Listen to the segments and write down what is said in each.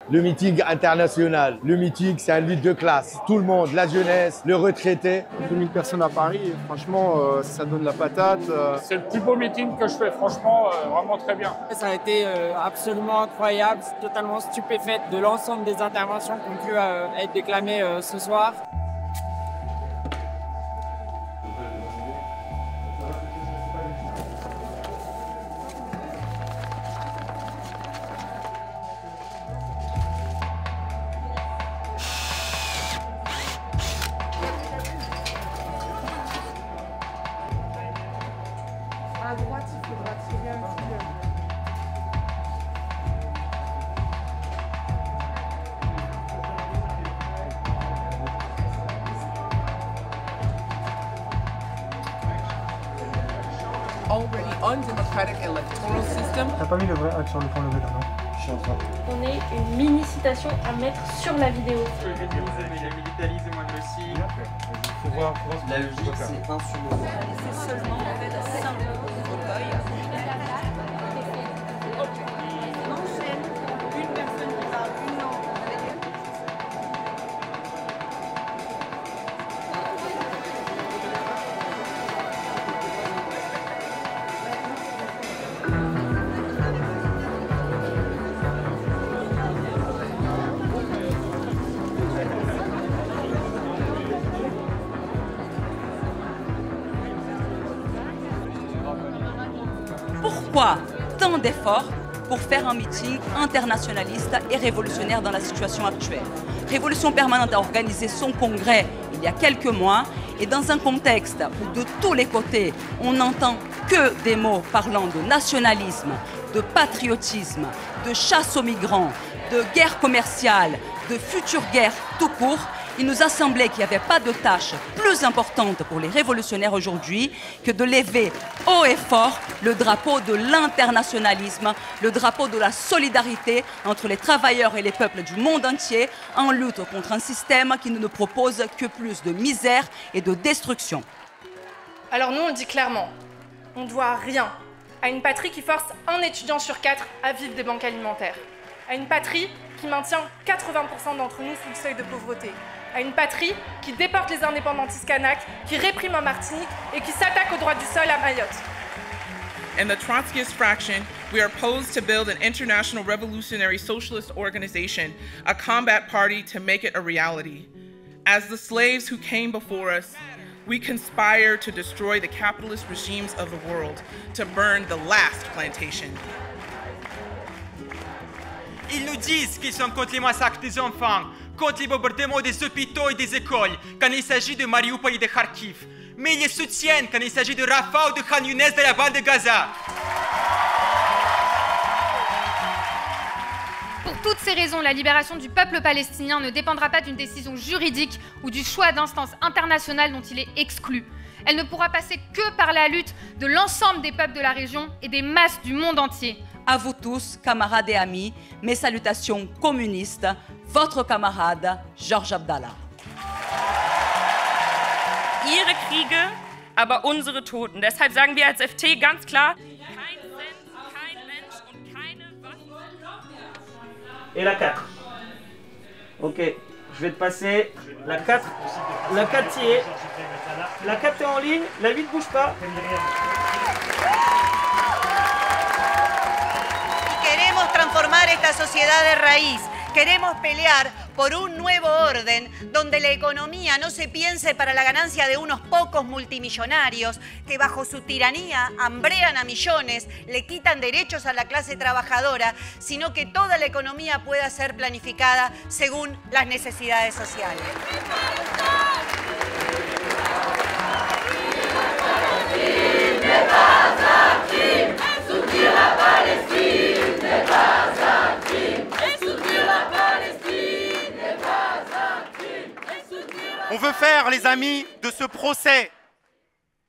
Le meeting international. Le meeting, c'est un lutte de classe. Tout le monde, la jeunesse, le retraité. 2000 personnes à Paris, franchement, ça donne la patate. C'est le plus beau meeting que je fais, franchement, vraiment très bien. Ça a été absolument incroyable, totalement stupéfaite de l'ensemble des interventions qui ont pu être déclamées ce soir. À droite, il faudra tirer un petit peu. Already undemocratic electoral system. T'as pas mis le vrai axe sur le point levé là, non? Je suis en train. On est une mini citation à mettre sur la vidéo. Il a militarisé moi aussi. Faut voir La logique, c'est un sur le. C'est seulement en fait 5 fauteuils. On enchaîne une personne qui parle, une non. Pourquoi tant d'efforts pour faire un meeting internationaliste et révolutionnaire dans la situation actuelle? Révolution Permanente a organisé son congrès il y a quelques mois et dans un contexte où de tous les côtés on n'entend que des mots parlant de nationalisme, de patriotisme, de chasse aux migrants, de guerre commerciale, de future guerre tout court, il nous a semblé qu'il n'y avait pas de tâche plus importante pour les révolutionnaires aujourd'hui que de lever haut et fort le drapeau de l'internationalisme, le drapeau de la solidarité entre les travailleurs et les peuples du monde entier en lutte contre un système qui ne nous propose que plus de misère et de destruction. Alors nous, on dit clairement, on ne doit rien à une patrie qui force un étudiant sur 4 à vivre des banques alimentaires, à une patrie qui maintient 80% d'entre nous sous le seuil de pauvreté, à une patrie qui déporte les indépendantistes kanaks, qui réprime en Martinique et qui s'attaque aux droits du sol à Mayotte. In the Trotskyist fraction, we are opposed to build an international revolutionary socialist organization, a combat party to make it a reality. As the slaves who came before us, we conspire to destroy the capitalist regimes of the world, to burn the last plantation. Ils nous disent qu'ils sont contre les massacres des enfants, contre les bombardements des hôpitaux et des écoles, quand il s'agit de Mariupol et de Kharkiv. Mais ils les soutiennent quand il s'agit de Rafah ou de Khan Younes de la bande de Gaza. Pour toutes ces raisons, la libération du peuple palestinien ne dépendra pas d'une décision juridique ou du choix d'instances internationales dont il est exclu. Elle ne pourra passer que par la lutte de l'ensemble des peuples de la région et des masses du monde entier. À vous tous, camarades et amis, mes salutations communistes, votre camarade Georges Abdallah. Ihre Kriege, aber unsere Toten. Deshalb sagen wir als FT ganz klar, kein Cent, kein Mensch und keine Waffen. Et la 4. Ok, je vais te passer la 4. La 4 y est. La 4 est en ligne, la 8 ne bouge pas. Queremos transformar esta sociedad de raíz. Queremos pelear por un nuevo orden donde la economía no se piense para la ganancia de unos pocos multimillonarios que bajo su tiranía hambrean a millones, le quitan derechos a la clase trabajadora, sino que toda la economía pueda ser planificada según las necesidades sociales. On veut faire, les amis, de ce procès,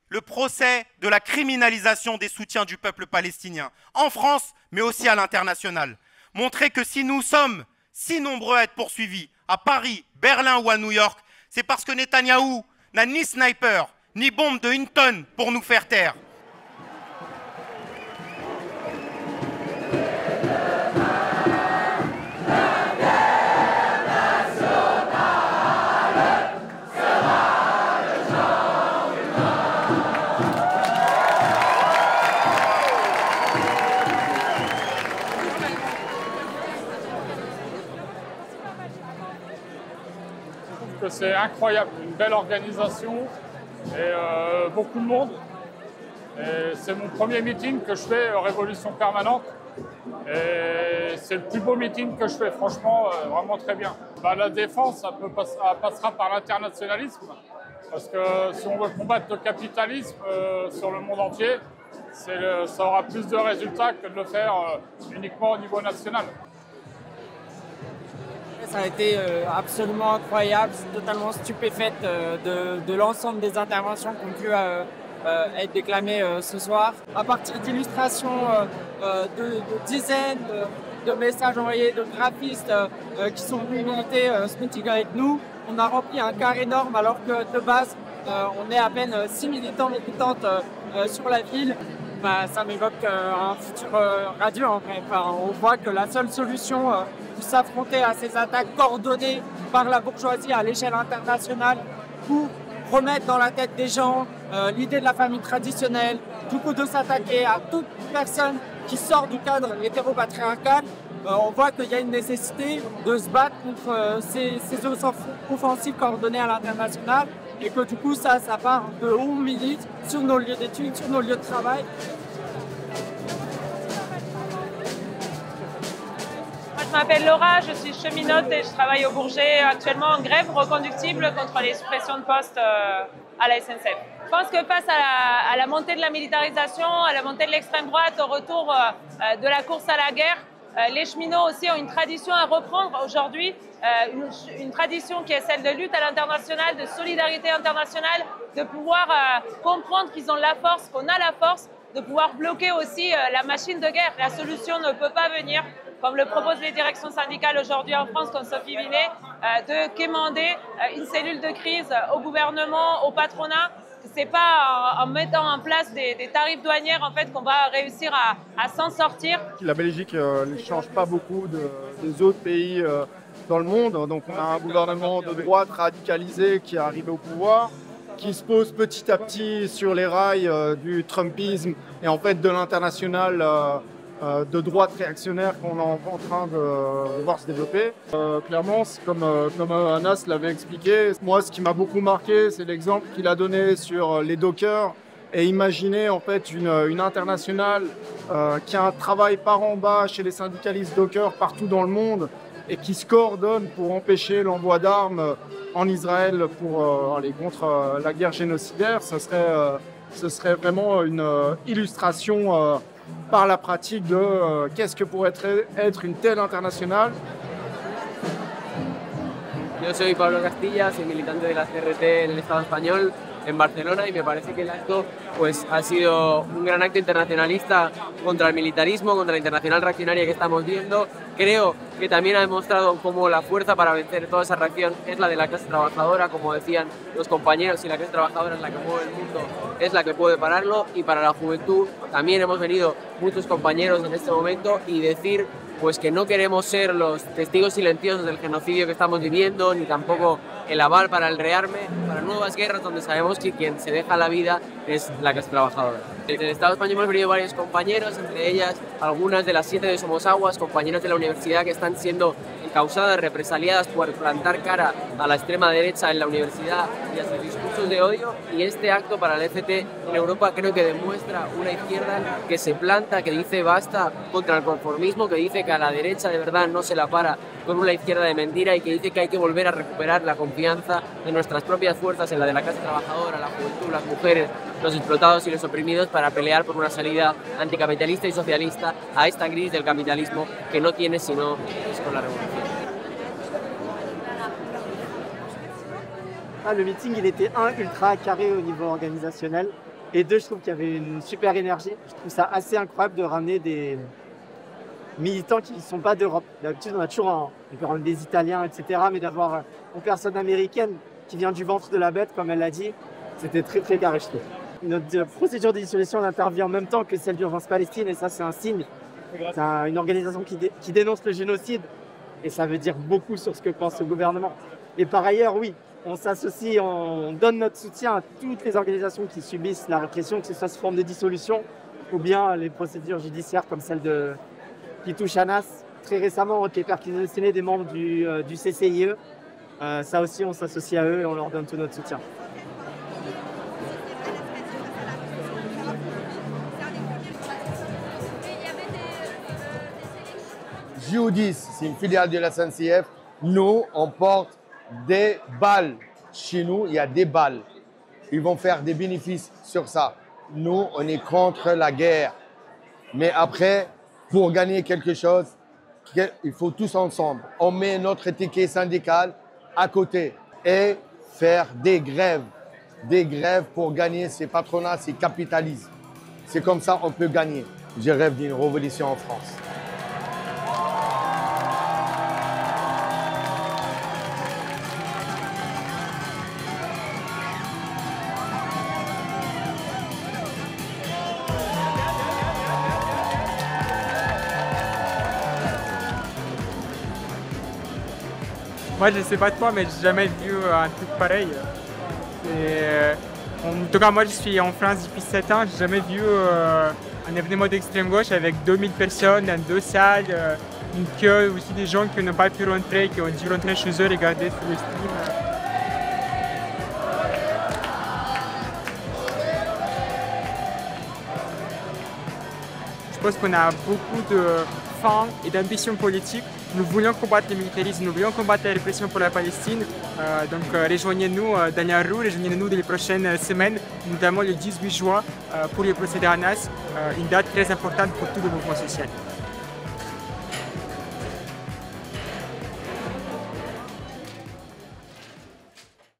le procès de la criminalisation des soutiens du peuple palestinien, en France, mais aussi à l'international. Montrer que si nous sommes si nombreux à être poursuivis, à Paris, Berlin ou à New York, c'est parce que Netanyahou n'a ni sniper, ni bombe de 1 tonne pour nous faire taire. que c'est incroyable, une belle organisation et beaucoup de monde. C'est mon premier meeting que je fais Révolution Permanente. Et c'est le plus beau meeting que je fais, franchement, vraiment très bien. La défense, ça passera par l'internationalisme, parce que si on veut combattre le capitalisme sur le monde entier, ça aura plus de résultats que de le faire uniquement au niveau national. Ça a été absolument incroyable, totalement stupéfaite de l'ensemble des interventions qui ont pu être déclamées ce soir. À partir d'illustrations de dizaines de messages envoyés de graphistes qui sont venus militer ce meeting avec nous, on a rempli un car énorme alors que de base on est à peine 6 militants militantes sur la ville. Ça m'évoque un futur radieux en vrai. On voit que la seule solution pour s'affronter à ces attaques coordonnées par la bourgeoisie à l'échelle internationale pour remettre dans la tête des gens l'idée de la famille traditionnelle, du coup de s'attaquer à toute personne qui sort du cadre hétéropatriarcal. On voit qu'il y a une nécessité de se battre contre ces offensives coordonnées à l'international et que du coup ça part de où on milite sur nos lieux d'études, sur nos lieux de travail. Je m'appelle Laura, je suis cheminote et je travaille au Bourget actuellement en grève reconductible contre les suppressions de postes à la SNCF. Je pense que face à la montée de la militarisation, à la montée de l'extrême droite, au retour de la course à la guerre, les cheminots aussi ont une tradition à reprendre aujourd'hui, une tradition qui est celle de lutte à l'international, de solidarité internationale, de pouvoir comprendre qu'ils ont la force, qu'on a la force, de pouvoir bloquer aussi la machine de guerre. La solution ne peut pas venir, comme le proposent les directions syndicales aujourd'hui en France, comme Sophie Binet, de quémander une cellule de crise au gouvernement, au patronat. C'est pas en mettant en place des tarifs douanières en fait qu'on va réussir à s'en sortir. La Belgique ne change pas beaucoup des autres pays dans le monde. Donc on a un gouvernement de droite radicalisé qui est arrivé au pouvoir, qui se pose petit à petit sur les rails du Trumpisme et en fait de l'international de droite réactionnaire qu'on est en train de voir se développer. Clairement, comme Anas l'avait expliqué, moi ce qui m'a beaucoup marqué, c'est l'exemple qu'il a donné sur les dockers et imaginer en fait une internationale qui a un travail par en bas chez les syndicalistes dockers partout dans le monde et qui se coordonne pour empêcher l'envoi d'armes en Israël pour aller contre la guerre génocidaire. Ce serait vraiment une illustration par la pratique de qu'est-ce que pourrait être une telle internationale. Yo soy Pablo Castilla, soy militante de la CRT en el Estado español, en Barcelona, y me parece que el acto pues, ha sido un gran acto internacionalista contra el militarismo, contra la internacional reaccionaria que estamos viendo. Creo que también ha demostrado cómo la fuerza para vencer toda esa reacción es la de la clase trabajadora, como decían los compañeros, y la clase trabajadora es la que mueve el mundo, es la que puede pararlo, y para la juventud también hemos venido muchos compañeros en este momento y decir pues que no queremos ser los testigos silenciosos del genocidio que estamos viviendo, ni tampoco el aval para el rearme, para nuevas guerras donde sabemos que quien se deja la vida es la clase trabajadora. Desde el Estado español hemos venido varios compañeros, entre ellas algunas de las 7 de Somosaguas, compañeras de la universidad que están siendo encausadas, represaliadas por plantar cara a la extrema derecha en la universidad y a sus discursos de odio, y este acto para el ECT en Europa creo que demuestra una izquierda que se planta, que dice basta contra el conformismo, que dice que a la derecha de verdad no se la para con una izquierda de mentira y que dice que hay que volver a recuperar la confianza en nuestras propias fuerzas, en la de la clase trabajadora, la juventud, las mujeres, los explotados y los oprimidos, para pelear por una salida anticapitalista y socialista a esta crisis del capitalismo que no tiene sino es con la revolución. Le meeting, il était ultra carré au niveau organisationnel, et 2, je trouve qu'il y avait une super énergie. Je trouve ça assez incroyable de ramener des militants qui ne sont pas d'Europe. D'habitude, on a toujours on peut ramener des Italiens, etc., mais d'avoir une personne américaine qui vient du ventre de la bête, comme elle l'a dit, c'était très très carré, je trouve. Notre procédure de dissolution intervient en même temps que celle d'Urgence Palestine, et ça c'est un signe. C'est une organisation qui dénonce le génocide, et ça veut dire beaucoup sur ce que pense le gouvernement. Et par ailleurs, oui, on s'associe, on donne notre soutien à toutes les organisations qui subissent la répression, que ce soit sous forme de dissolution ou bien les procédures judiciaires comme celle qui touche Anas. Très récemment ont été perquisitionnés des membres du CCIE Ça aussi, on s'associe à eux et on leur donne tout notre soutien. JO10, c'est une filiale de la SNCF. Nous, on porte des balles. Chez nous, il y a des balles. Ils vont faire des bénéfices sur ça. Nous, on est contre la guerre. Mais après, pour gagner quelque chose, il faut tous ensemble. On met notre ticket syndical à côté et faire des grèves. Des grèves pour gagner ces patronats, ces capitalismes. C'est comme ça qu'on peut gagner. Je rêve d'une révolution en France. Moi, je sais pas toi, mais j'ai jamais vu un truc pareil. En tout cas, moi, je suis en France depuis 7 ans. J'ai jamais vu un événement d'extrême gauche avec 2000 personnes dans 2 salles, une queue, aussi des gens qui n'ont pas pu rentrer, qui ont dû rentrer chez eux, regarder sur le stream. Je pense qu'on a beaucoup de faim et d'ambition politique. Nous voulons combattre le militarisme, nous voulons combattre la répression pour la Palestine. Donc rejoignez-nous dans la rue, rejoignez-nous dans les prochaines semaines, notamment le 18 juin pour le procès d'Anas, une date très importante pour tout le mouvement social.